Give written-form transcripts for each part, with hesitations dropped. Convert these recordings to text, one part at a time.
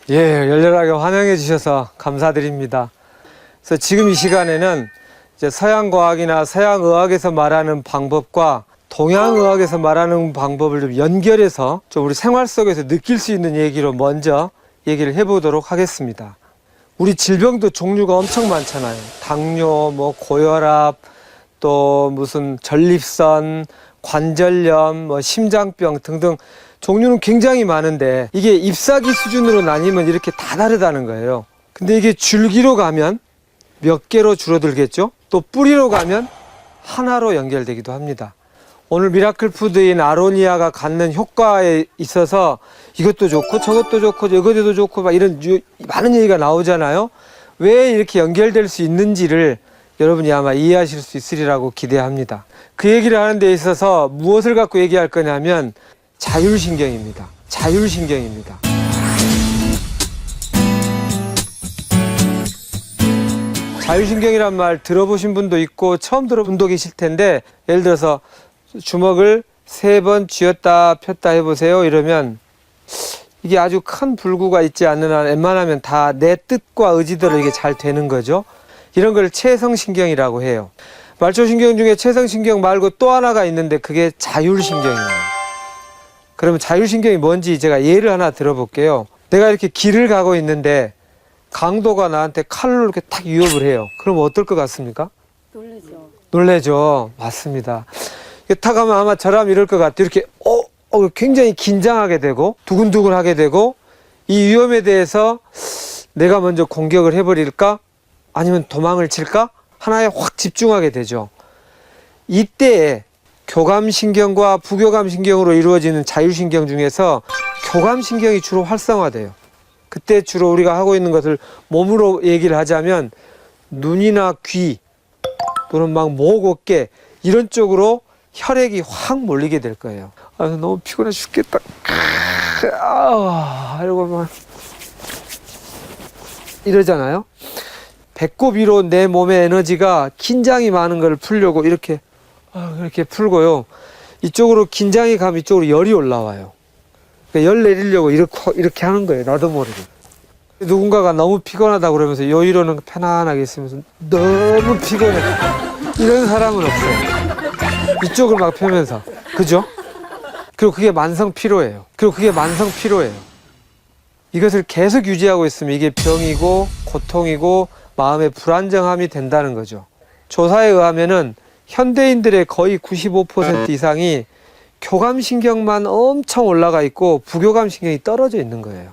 예, 열렬하게 환영해 주셔서 감사드립니다. 그래서 지금 이 시간에는 이제 서양 과학이나 서양 의학에서 말하는 방법과 동양 의학에서 말하는 방법을 좀 연결해서 좀 우리 생활 속에서 느낄 수 있는 얘기로 먼저 얘기를 해보도록 하겠습니다. 우리 질병도 종류가 엄청 많잖아요. 당뇨, 뭐 고혈압, 또 무슨 전립선, 관절염, 뭐 심장병 등등 종류는 굉장히 많은데 이게 잎사귀 수준으로 나뉘면 이렇게 다 다르다는 거예요. 근데 이게 줄기로 가면 몇 개로 줄어들겠죠? 또 뿌리로 가면 하나로 연결되기도 합니다. 오늘 미라클 푸드인 아로니아가 갖는 효과에 있어서 이것도 좋고 저것도 좋고 이것도 좋고 막 이런 많은 얘기가 나오잖아요. 왜 이렇게 연결될 수 있는지를 여러분이 아마 이해하실 수 있으리라고 기대합니다. 그 얘기를 하는 데 있어서 무엇을 갖고 얘기할 거냐면 자율신경입니다. 자율신경입니다. 자율신경이란 말 들어보신 분도 있고 처음 들어본 분도 계실 텐데, 예를 들어서 주먹을 3번 쥐었다 폈다 해보세요 이러면 이게 아주 큰 불구가 있지 않는 한 웬만하면 다 내 뜻과 의지대로 이게 잘 되는 거죠. 이런 걸 채성신경이라고 해요. 말초신경 중에 채성신경 말고 또 하나가 있는데 그게 자율신경이에요. 그러면 자율신경이 뭔지 제가 예를 하나 들어볼게요. 내가 이렇게 길을 가고 있는데 강도가 나한테 칼로 이렇게 탁 위협을 해요. 그럼 어떨 것 같습니까? 놀라죠. 놀래죠. 맞습니다. 탁 하면 아마 저라면 이럴 것 같아요. 이렇게 굉장히 긴장하게 되고 두근두근하게 되고 이 위험에 대해서 내가 먼저 공격을 해버릴까? 아니면 도망을 칠까? 하나에 확 집중하게 되죠. 이때에 교감신경과 부교감신경으로 이루어지는 자율신경 중에서 교감신경이 주로 활성화돼요. 그때 주로 우리가 하고 있는 것을 몸으로 얘기를 하자면 눈이나 귀 또는 막 목, 어깨 이런 쪽으로 혈액이 확 몰리게 될 거예요. 아, 너무 피곤해 죽겠다. 이러고 막 이러잖아요. 배꼽 위로 내 몸의 에너지가 긴장이 많은 걸 풀려고 이렇게 풀고요. 이쪽으로 긴장이 가면 이쪽으로 열이 올라와요. 그러니까 열 내리려고 이렇게 하는 거예요. 나도 모르게. 누군가가 너무 피곤하다고 그러면서 여유로는 편안하게 있으면서 너무 피곤해. 이런 사람은 없어요. 이쪽을 막 펴면서. 그죠? 그리고 그게 만성 피로예요. 이것을 계속 유지하고 있으면 이게 병이고 고통이고 마음의 불안정함이 된다는 거죠. 조사에 의하면은 현대인들의 거의 95% 이상이 교감신경만 엄청 올라가 있고 부교감신경이 떨어져 있는 거예요.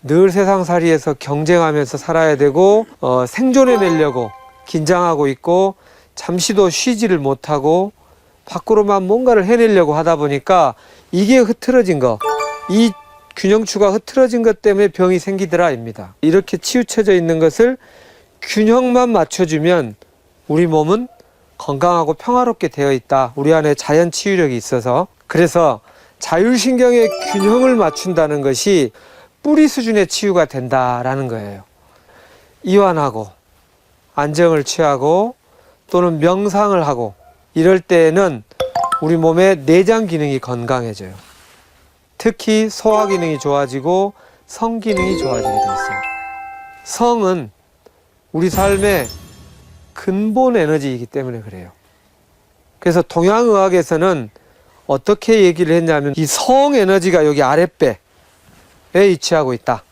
늘 세상살이에서 경쟁하면서 살아야 되고 생존해내려고 긴장하고 있고 잠시도 쉬지를 못하고 밖으로만 뭔가를 해내려고 하다 보니까 이게 흐트러진 거, 이 균형추가 흐트러진 것 때문에 병이 생기더라입니다. 이렇게 치우쳐져 있는 것을 균형만 맞춰주면 우리 몸은 건강하고 평화롭게 되어 있다. 우리 안에 자연 치유력이 있어서. 그래서 자율신경의 균형을 맞춘다는 것이 뿌리 수준의 치유가 된다라는 거예요. 이완하고 안정을 취하고 또는 명상을 하고 이럴 때에는 우리 몸의 내장 기능이 건강해져요. 특히 소화 기능이 좋아지고 성 기능이 좋아지게 돼 있어요. 성은 우리 삶의 근본 에너지이기 때문에 그래요. 그래서 동양의학에서는 어떻게 얘기를 했냐면 이 성 에너지가 여기 아랫배에 위치하고 있다.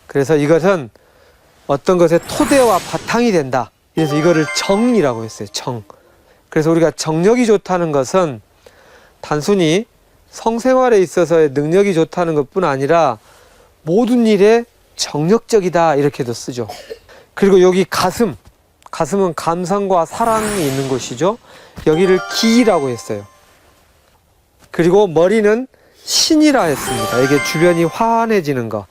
그래서 이것은 어떤 것의 토대와 바탕이 된다. 그래서 이거를 정이라고 했어요. 정. 그래서 우리가 정력이 좋다는 것은 단순히 성생활에 있어서의 능력이 좋다는 것뿐 아니라 모든 일에 정력적이다 이렇게도 쓰죠. 그리고 여기 가슴은 감성과 사랑이 있는 곳이죠. 여기를 기라고 했어요. 그리고 머리는 신이라 했습니다. 이게 주변이 환해지는 거.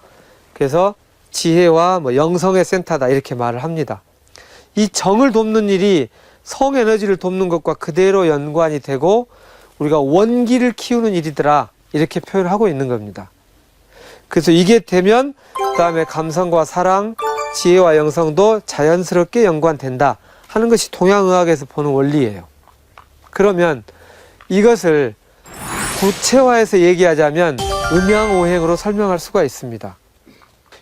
그래서 지혜와 영성의 센터다 이렇게 말을 합니다. 이 정을 돕는 일이 성 에너지를 돕는 것과 그대로 연관이 되고 우리가 원기를 키우는 일이더라 이렇게 표현하고 있는 겁니다. 그래서 이게 되면 그 다음에 감성과 사랑, 지혜와 영성도 자연스럽게 연관된다 하는 것이 동양의학에서 보는 원리예요. 그러면 이것을 구체화해서 얘기하자면 음양오행으로 설명할 수가 있습니다.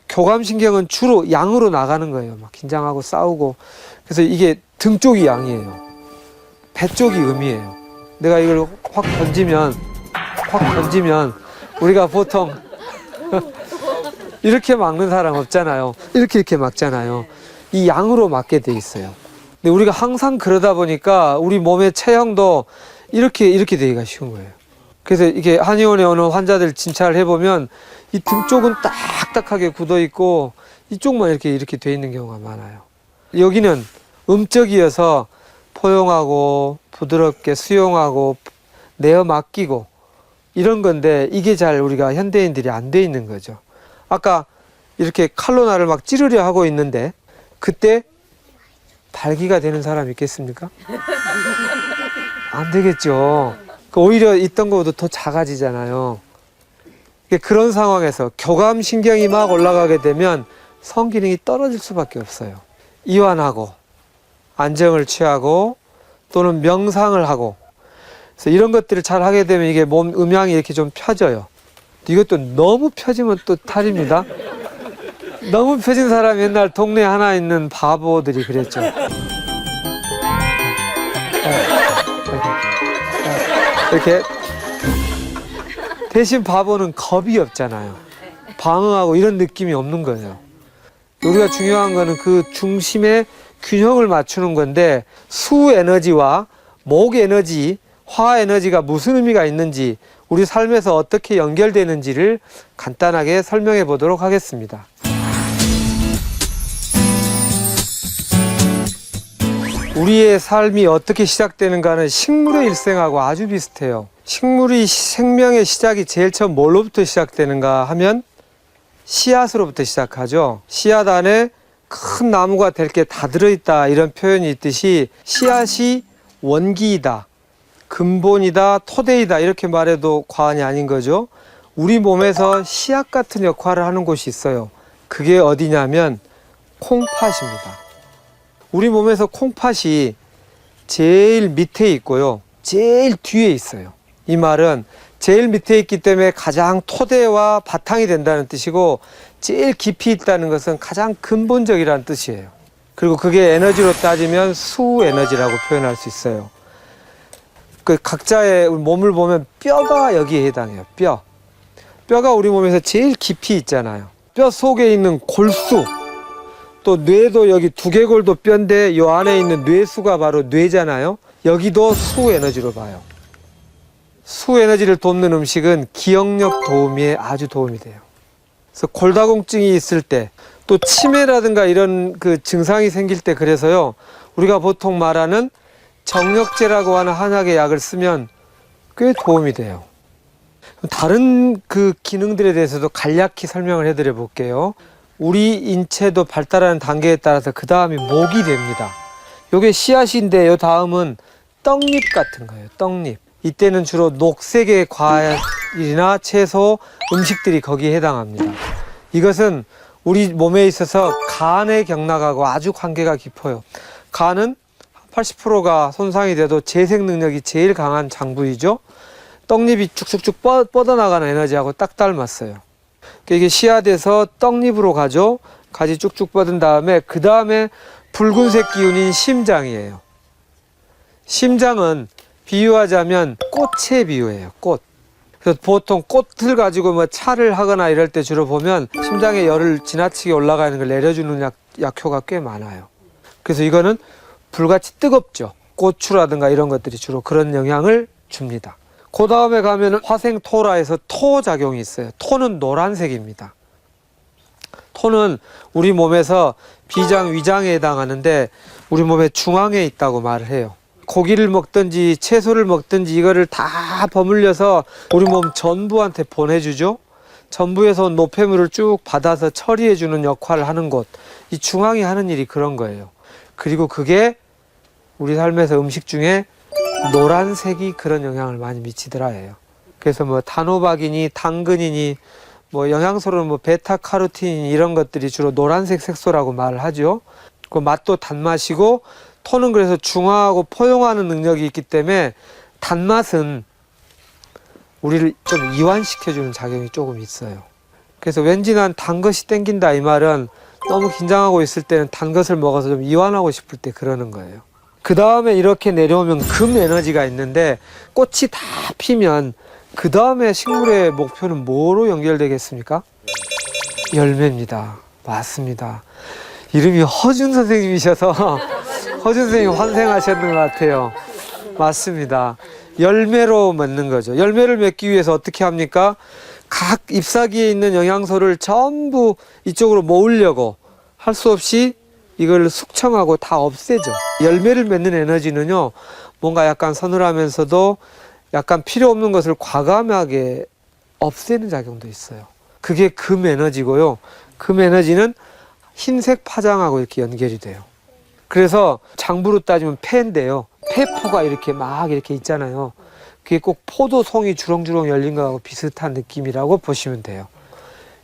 교감신경은 주로 양으로 나가는 거예요. 막 긴장하고 싸우고. 그래서 이게 등 쪽이 양이에요. 배 쪽이 음이에요. 내가 이걸 확 던지면 우리가 보통 이렇게 막는 사람 없잖아요. 이렇게 막잖아요. 이 양으로 막게 돼 있어요. 근데 우리가 항상 그러다 보니까 우리 몸의 체형도 이렇게 되기가 쉬운 거예요. 그래서 이게 한의원에 오는 환자들 진찰을 해보면 이 등 쪽은 딱딱하게 굳어 있고 이쪽만 이렇게 돼 있는 경우가 많아요. 여기는 음적이어서 포용하고 부드럽게 수용하고 내어 맡기고 이런 건데 이게 잘 우리가 현대인들이 안 돼 있는 거죠. 아까 이렇게 칼로 나를 막 찌르려 하고 있는데 그때 발기가 되는 사람 있겠습니까? 안 되겠죠. 오히려 있던 것보다 더 작아지잖아요. 그런 상황에서 교감신경이 막 올라가게 되면 성기능이 떨어질 수밖에 없어요. 이완하고 안정을 취하고 또는 명상을 하고 그래서 이런 것들을 잘 하게 되면 이게 몸 음양이 이렇게 좀 펴져요. 이것도 너무 펴지면 또 탈입니다. 너무 펴진 사람이 옛날 동네 하나 있는 바보들이 그랬죠. 이렇게 대신 바보는 겁이 없잖아요. 방어하고 이런 느낌이 없는 거예요. 우리가 중요한 거는 그 중심의 균형을 맞추는 건데 수 에너지와 목 에너지, 화 에너지가 무슨 의미가 있는지 우리 삶에서 어떻게 연결되는지를 간단하게 설명해 보도록 하겠습니다. 우리의 삶이 어떻게 시작되는가는 식물의 일생하고 아주 비슷해요. 식물이 생명의 시작이 제일 처음 뭘로부터 시작되는가 하면 씨앗으로부터 시작하죠. 씨앗 안에 큰 나무가 될 게 다 들어있다 이런 표현이 있듯이 씨앗이 원기이다, 근본이다, 토대이다 이렇게 말해도 과언이 아닌 거죠. 우리 몸에서 씨앗 같은 역할을 하는 곳이 있어요. 그게 어디냐면 콩팥입니다. 우리 몸에서 콩팥이 제일 밑에 있고요. 제일 뒤에 있어요. 이 말은 제일 밑에 있기 때문에 가장 토대와 바탕이 된다는 뜻이고 제일 깊이 있다는 것은 가장 근본적이라는 뜻이에요. 그리고 그게 에너지로 따지면 수 에너지라고 표현할 수 있어요. 그 각자의 몸을 보면 뼈가 여기에 해당해요. 뼈가 우리 몸에서 제일 깊이 있잖아요. 뼈 속에 있는 골수 또 뇌도 여기 두개골도 뼈인데 이 안에 있는 뇌수가 바로 뇌잖아요. 여기도 수 에너지로 봐요. 수 에너지를 돕는 음식은 기억력 도우미에 아주 도움이 돼요. 그래서 골다공증이 있을 때 또 치매라든가 이런 그 증상이 생길 때 그래서요. 우리가 보통 말하는 정력제라고 하는 한약의 약을 쓰면 꽤 도움이 돼요. 다른 그 기능들에 대해서도 간략히 설명을 해드려 볼게요. 우리 인체도 발달하는 단계에 따라서 그 다음이 목이 됩니다. 요게 씨앗인데 요 다음은 떡잎 같은 거예요. 떡잎. 이때는 주로 녹색의 과일이나 채소, 음식들이 거기에 해당합니다. 이것은 우리 몸에 있어서 간의 경락하고 아주 관계가 깊어요. 간은 80%가 손상이 돼도 재생 능력이 제일 강한 장부이죠. 떡잎이 쭉쭉쭉 뻗어나가는 에너지하고 딱 닮았어요. 이게 씨앗에서 떡잎으로 가죠. 가지 쭉쭉 뻗은 다음에 그 다음에 붉은색 기운인 심장이에요. 심장은 비유하자면 꽃에 비유해요. 꽃. 그래서 보통 꽃을 가지고 뭐 차를 하거나 이럴 때 주로 보면 심장에 열을 지나치게 올라가는 걸 내려주는 약효가 꽤 많아요. 그래서 이거는 불같이 뜨겁죠. 고추라든가 이런 것들이 주로 그런 영향을 줍니다. 그 다음에 가면은 화생토라에서 토 작용이 있어요. 토는 노란색입니다. 토는 우리 몸에서 비장, 위장에 해당하는데 우리 몸의 중앙에 있다고 말을 해요. 고기를 먹든지 채소를 먹든지 이거를 다 버물려서 우리 몸 전부한테 보내주죠. 전부에서 온 노폐물을 쭉 받아서 처리해주는 역할을 하는 곳. 이 중앙이 하는 일이 그런 거예요. 그리고 그게 우리 삶에서 음식 중에 노란색이 그런 영향을 많이 미치더라 해요. 그래서 뭐 단호박이니 당근이니 뭐 영양소로는 뭐 베타카로틴 이런 것들이 주로 노란색 색소라고 말을 하죠. 그 맛도 단맛이고 토는 그래서 중화하고 포용하는 능력이 있기 때문에 단맛은 우리를 좀 이완시켜주는 작용이 조금 있어요. 그래서 왠지 난 단 것이 땡긴다 이 말은 너무 긴장하고 있을 때는 단 것을 먹어서 좀 이완하고 싶을 때 그러는 거예요. 그 다음에 이렇게 내려오면 금 에너지가 있는데 꽃이 다 피면 그 다음에 식물의 목표는 뭐로 연결되겠습니까? 열매입니다. 맞습니다. 이름이 허준 선생님이셔서 허준 선생님 환생하셨는 것 같아요. 맞습니다. 열매로 맺는 거죠. 열매를 맺기 위해서 어떻게 합니까? 각 잎사귀에 있는 영양소를 전부 이쪽으로 모으려고 할 수 없이 이걸 숙청하고 다 없애죠. 열매를 맺는 에너지는요, 뭔가 약간 서늘하면서도 약간 필요 없는 것을 과감하게 없애는 작용도 있어요. 그게 금 에너지고요. 금 에너지는 흰색 파장하고 이렇게 연결이 돼요. 그래서 장부로 따지면 폐인데요. 폐포가 이렇게 막 이렇게 있잖아요. 그게 꼭 포도송이 주렁주렁 열린 거하고 비슷한 느낌이라고 보시면 돼요.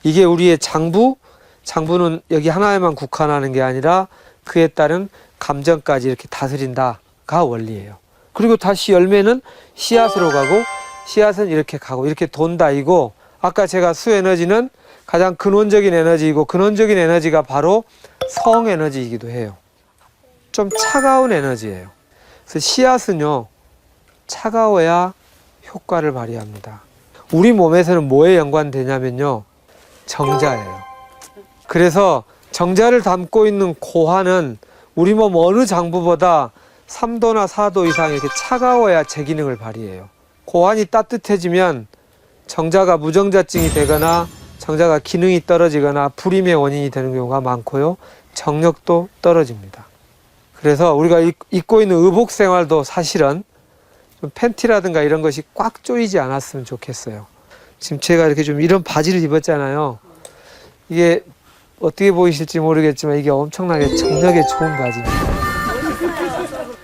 이게 우리의 장부는 여기 하나에만 국한하는 게 아니라 그에 따른 감정까지 이렇게 다스린다가 원리예요. 그리고 다시 열매는 씨앗으로 가고 씨앗은 이렇게 가고 이렇게 돈다 이고, 아까 제가 수 에너지는 가장 근원적인 에너지이고 근원적인 에너지가 바로 성 에너지이기도 해요. 좀 차가운 에너지예요. 그래서 씨앗은요, 차가워야 효과를 발휘합니다. 우리 몸에서는 뭐에 연관되냐면요, 정자예요. 그래서 정자를 담고 있는 고환은 우리 몸 어느 장부보다 3도나 4도 이상 이렇게 차가워야 제 기능을 발휘해요. 고환이 따뜻해지면 정자가 무정자증이 되거나 정자가 기능이 떨어지거나 불임의 원인이 되는 경우가 많고요. 정력도 떨어집니다. 그래서 우리가 입고 있는 의복 생활도 사실은 좀 팬티라든가 이런 것이 꽉 조이지 않았으면 좋겠어요. 지금 제가 이렇게 좀 이런 바지를 입었잖아요. 이게 어떻게 보이실지 모르겠지만 이게 엄청나게 정력에 좋은 바지입니다.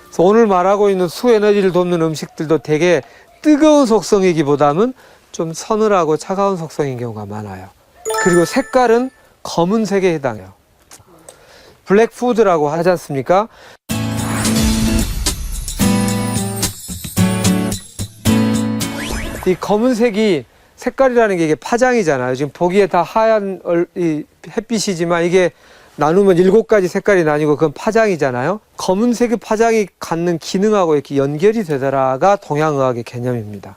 그래서 오늘 말하고 있는 수 에너지를 돕는 음식들도 되게 뜨거운 속성이기보다는 좀 서늘하고 차가운 속성인 경우가 많아요. 그리고 색깔은 검은색에 해당해요. 블랙푸드라고 하지 않습니까? 이 검은색이 색깔이라는 게 이게 파장이잖아요. 지금 보기에 다 하얀 이 햇빛이지만 이게 나누면 7가지 색깔이 나뉘고 그건 파장이잖아요. 검은색의 파장이 갖는 기능하고 이렇게 연결이 되더라가 동양의학의 개념입니다.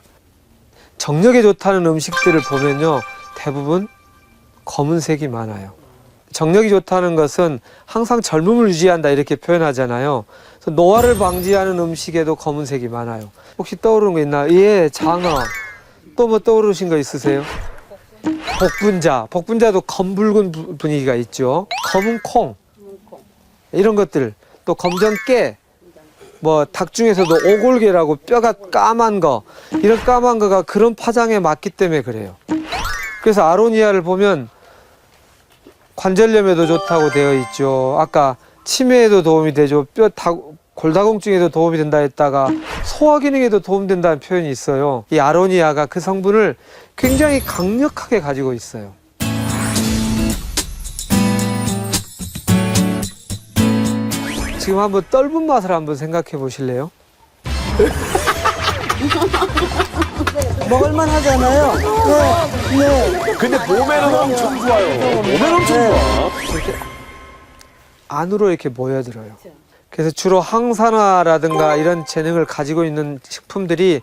정력에 좋다는 음식들을 보면요, 대부분 검은색이 많아요. 정력이 좋다는 것은 항상 젊음을 유지한다 이렇게 표현하잖아요. 그래서 노화를 방지하는 음식에도 검은색이 많아요. 혹시 떠오르는 거 있나요? 예, 장어. 또 뭐 떠오르신 거 있으세요? 복분자도 검붉은 분위기가 있죠. 검은 콩, 이런 것들, 또 검정깨, 뭐 닭 중에서도 오골개라고 뼈가 까만 거, 이런 까만 거가 그런 파장에 맞기 때문에 그래요. 그래서 아로니아를 보면 관절염에도 좋다고 되어 있죠. 아까 치매에도 도움이 되죠. 골다공증에도 도움이 된다 했다가 소화 기능에도 도움된다는 표현이 있어요. 이 아로니아가 그 성분을 굉장히 강력하게 가지고 있어요. 지금 한번 떫은 맛을 한번 생각해 보실래요? 먹을만 하잖아요. 네, 네. 근데 몸에는 엄청 좋아요. 몸에는 엄청 좋아. 이렇게 안으로 이렇게 모여들어요. 그래서 주로 항산화라든가 이런 재능을 가지고 있는 식품들이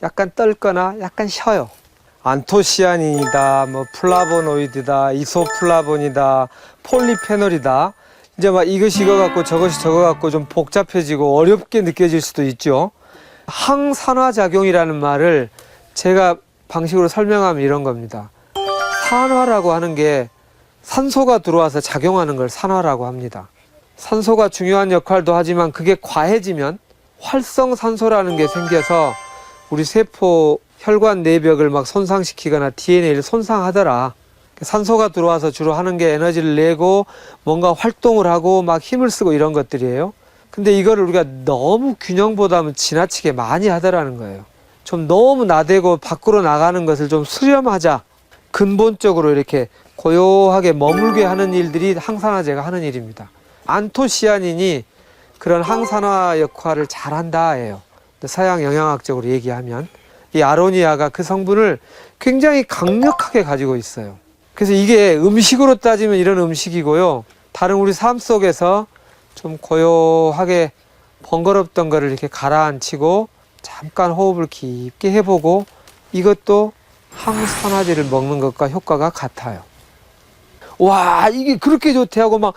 약간 떫거나 약간 셔요. 안토시아닌이다, 뭐 플라보노이드다, 이소플라본이다, 폴리페놀이다. 이제 막 이것이 이거 같고 저것이 저거 같고 좀 복잡해지고 어렵게 느껴질 수도 있죠. 항산화 작용이라는 말을 제가 방식으로 설명하면 이런 겁니다. 산화라고 하는 게 산소가 들어와서 작용하는 걸 산화라고 합니다. 산소가 중요한 역할도 하지만 그게 과해지면 활성산소라는 게 생겨서 우리 세포 혈관 내벽을 막 손상시키거나 DNA를 손상하더라. 산소가 들어와서 주로 하는 게 에너지를 내고 뭔가 활동을 하고 막 힘을 쓰고 이런 것들이에요. 근데 이거를 우리가 너무 균형보다는 지나치게 많이 하더라는 거예요. 좀 너무 나대고 밖으로 나가는 것을 좀 수렴하자. 근본적으로 이렇게 고요하게 머물게 하는 일들이 항산화제가 하는 일입니다. 안토시아닌이 그런 항산화 역할을 잘한다 해요. 서양 영양학적으로 얘기하면 이 아로니아가 그 성분을 굉장히 강력하게 가지고 있어요. 그래서 이게 음식으로 따지면 이런 음식이고요. 다른 우리 삶 속에서 좀 고요하게 번거롭던 거를 이렇게 가라앉히고 잠깐 호흡을 깊게 해보고 이것도 항산화제를 먹는 것과 효과가 같아요. 와, 이게 그렇게 좋대 하고 막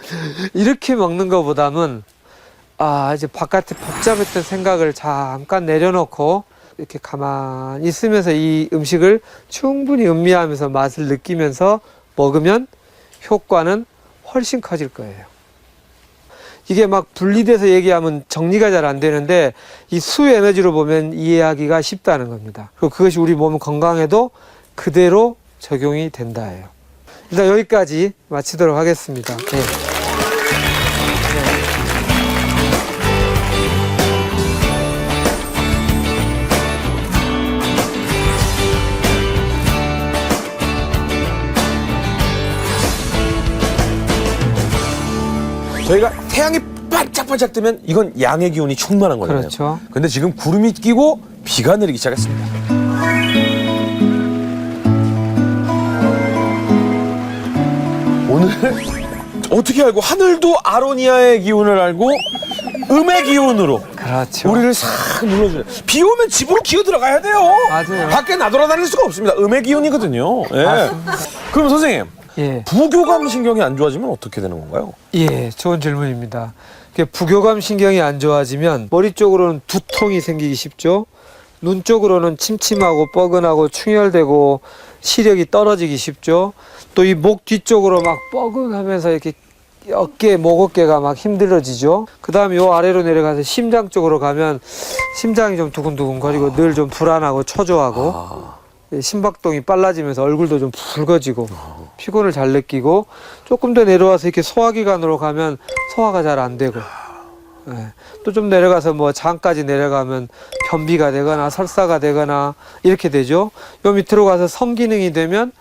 이렇게 먹는 것보다는 이제 바깥에 복잡했던 생각을 잠깐 내려놓고 이렇게 가만히 있으면서 이 음식을 충분히 음미하면서 맛을 느끼면서 먹으면 효과는 훨씬 커질 거예요. 이게 막 분리돼서 얘기하면 정리가 잘 안 되는데 이 수 에너지로 보면 이해하기가 쉽다는 겁니다. 그리고 그것이 우리 몸 건강에도 그대로 적용이 된다예요. 일단 여기까지 마치도록 하겠습니다. 네. 저희가 태양이 반짝반짝 뜨면 이건 양의 기운이 충만한 거잖아요. 그렇죠. 근데 지금 구름이 끼고 비가 내리기 시작했습니다. 오늘 어떻게 알고 하늘도 아로니아의 기운을 알고 음의 기운으로 그렇죠. 우리를 싹 눌러주네. 비 오면 집으로 기어 들어가야 돼요. 맞아요. 밖에 나돌아다닐 수가 없습니다. 음의 기운이거든요. 예. 그럼 선생님, 예. 부교감 신경이 안 좋아지면 어떻게 되는 건가요? 예, 좋은 질문입니다. 부교감 신경이 안 좋아지면 머리 쪽으로는 두통이 생기기 쉽죠. 눈 쪽으로는 침침하고 뻐근하고 충혈되고 시력이 떨어지기 쉽죠. 또 이 목 뒤쪽으로 막 뻐근하면서 이렇게 어깨, 목 어깨가 막 힘들어지죠. 그 다음에 요 아래로 내려가서 심장 쪽으로 가면 심장이 좀 두근두근거리고 늘 좀 불안하고 초조하고 심박동이 빨라지면서 얼굴도 좀 붉어지고 피곤을 잘 느끼고 조금 더 내려와서 이렇게 소화기관으로 가면 소화가 잘 안 되고 또 좀 내려가서 뭐 장까지 내려가면 변비가 되거나 설사가 되거나 이렇게 되죠. 요 밑으로 가서 성기능이 되면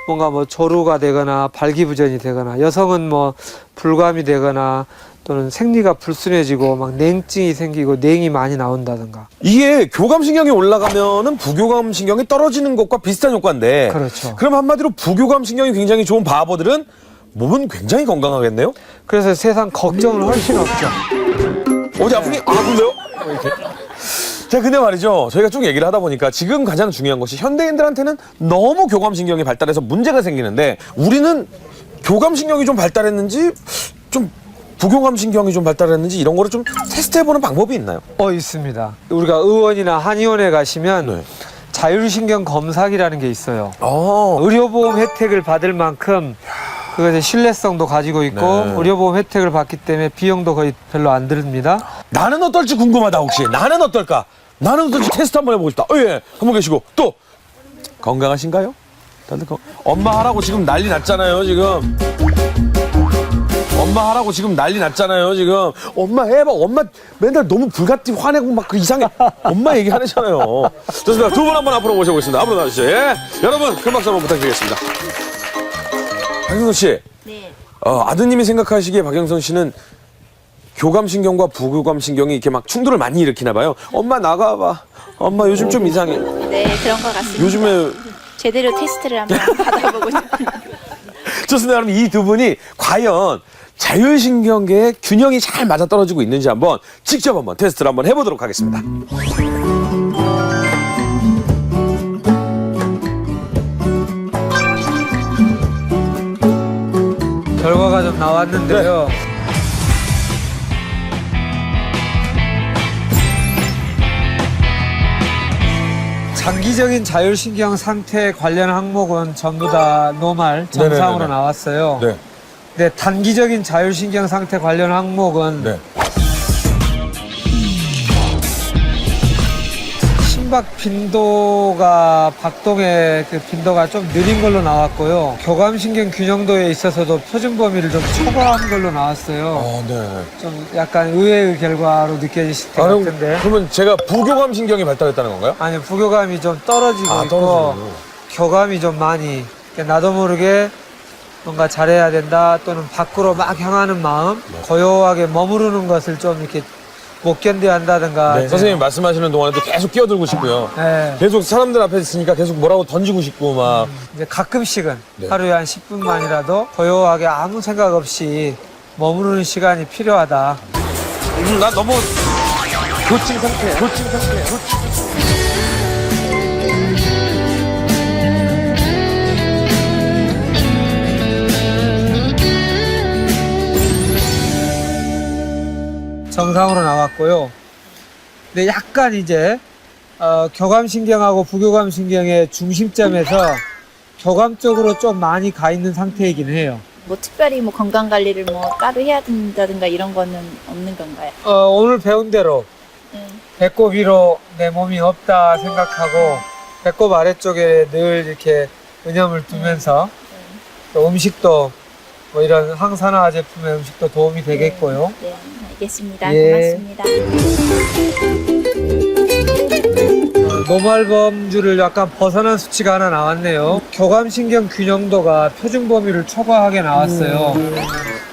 뭔가 뭐 조루가 되거나 발기부전이 되거나 여성은 뭐 불감이 되거나 또는 생리가 불순해지고 막 냉증이 생기고 냉이 많이 나온다든가. 이게 교감신경이 올라가면은 부교감신경이 떨어지는 것과 비슷한 효과인데. 그렇죠. 그럼 한마디로 부교감신경이 굉장히 좋은 바보들은 몸은 굉장히 건강하겠네요? 그래서 세상 걱정은 훨씬 없죠. 어디 아프니? 그래요? 이렇게. 자, 근데 말이죠. 저희가 쭉 얘기를 하다 보니까 지금 가장 중요한 것이 현대인들한테는 너무 교감신경이 발달해서 문제가 생기는데 우리는 교감신경이 좀 발달했는지 좀 부교감신경이 좀 발달했는지 이런 거를 좀 테스트해보는 방법이 있나요? 있습니다. 우리가 의원이나 한의원에 가시면 네. 자율신경 검사기라는 게 있어요. 아, 의료보험 혜택을 받을 만큼 그것의 신뢰성도 가지고 있고 네. 의료보험 혜택을 받기 때문에 비용도 거의 별로 안 듭니다. 나는 어떨지 궁금하다 혹시. 나는 어떨까? 나는 어떨지 테스트 한번 해보고 싶다. 예, 한 분 계시고 또 건강하신가요? 다들 엄마 하라고 지금 난리 났잖아요 지금. 엄마 하라고 지금 난리 났잖아요 지금. 엄마 해봐. 엄마 맨날 너무 불같이 화내고 막 그 이상해. 엄마 얘기 하잖아요. 좋습니다. 두 분 한번 앞으로 모셔보겠습니다. 앞으로 나와주시죠. 예. 여러분 큰 박수 한번 부탁드리겠습니다. 박영선 씨. 네. 아드님이 생각하시기에 박영선 씨는 교감신경과 부교감신경이 이렇게 막 충돌을 많이 일으키나 봐요. 엄마 나가봐. 엄마 요즘 좀 이상해. 네, 그런 것 같습니다. 요즘에 제대로 테스트를 한번 받아보고 싶어요. 좋습니다. 그럼 이 두 분이 과연 자율신경계의 균형이 잘 맞아떨어지고 있는지 한번 직접 한번 테스트를 한번 해보도록 하겠습니다. 결과가 좀 나왔는데요. 장기적인 자율신경 상태 관련 항목은 전부 다 노말 정상으로 네네네네. 나왔어요. 네. 근데 단기적인 자율신경 상태 관련 항목은 네. 심박 빈도가 박동의 그 빈도가 좀 느린 걸로 나왔고요. 교감신경 균형도에 있어서도 표준 범위를 좀 초과한 걸로 나왔어요. 네. 좀 약간 의외의 결과로 느껴지실 것 같은데. 그러면 제가 부교감신경이 발달했다는 건가요? 아니, 부교감이 좀 떨어지고 있고 떨어지네요. 교감이 좀 많이 나도 모르게 뭔가 잘해야 된다 또는 밖으로 막 향하는 마음, 고요하게 머무르는 것을 좀 이렇게 못 견뎌한다든가. 네, 선생님 말씀하시는 동안에도 계속 끼어들고 싶고요. 네. 계속 사람들 앞에 있으니까 계속 뭐라고 던지고 싶고 막. 이제 가끔씩은 네. 하루에 한 10분만이라도 고요하게 아무 생각 없이 머무르는 시간이 필요하다. 나 너무 교침 상태야. 교침 상태야. 정상으로 나왔고요. 근데 약간 이제 교감신경하고 부교감신경의 중심점에서 교감 쪽으로 좀 많이 가 있는 상태이긴 해요. 뭐 특별히 뭐 건강 관리를 뭐 따로 해야 된다든가 이런 거는 없는 건가요? 오늘 배운 대로 네. 배꼽 위로 내 몸이 없다 생각하고 배꼽 아래쪽에 늘 이렇게 은염을 두면서 또 음식도 뭐 이런 항산화 제품의 음식도 도움이 되겠고요. 네, 알겠습니다. 예. 고맙습니다. 노말범주를 약간 벗어난 수치가 하나 나왔네요. 교감신경 균형도가 표준 범위를 초과하게 나왔어요.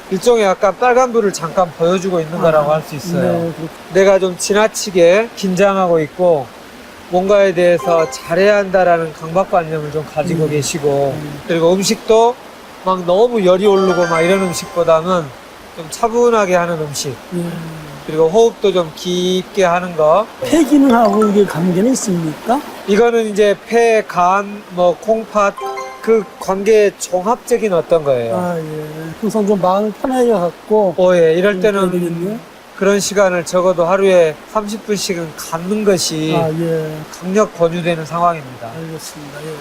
일종의 약간 빨간불을 잠깐 보여주고 있는 거라고 할 수 있어요. 내가 좀 지나치게 긴장하고 있고 뭔가에 대해서 잘해야 한다라는 강박관념을 좀 가지고 계시고 그리고 음식도 막 너무 열이 오르고 막 이런 음식보다는 좀 차분하게 하는 음식 그리고 호흡도 좀 깊게 하는 거 폐 기능하고 이게 관계는 있습니까? 이거는 이제 폐, 간, 뭐 콩팥 그 관계의 종합적인 어떤 거예요. 아, 예. 항상 좀 마음이 편해져 갖고. 예, 이럴 때는 되겠네요. 그런 시간을 적어도 하루에 30분씩은 갖는 것이 아, 예. 강력 권유되는 상황입니다. 알겠습니다. 예.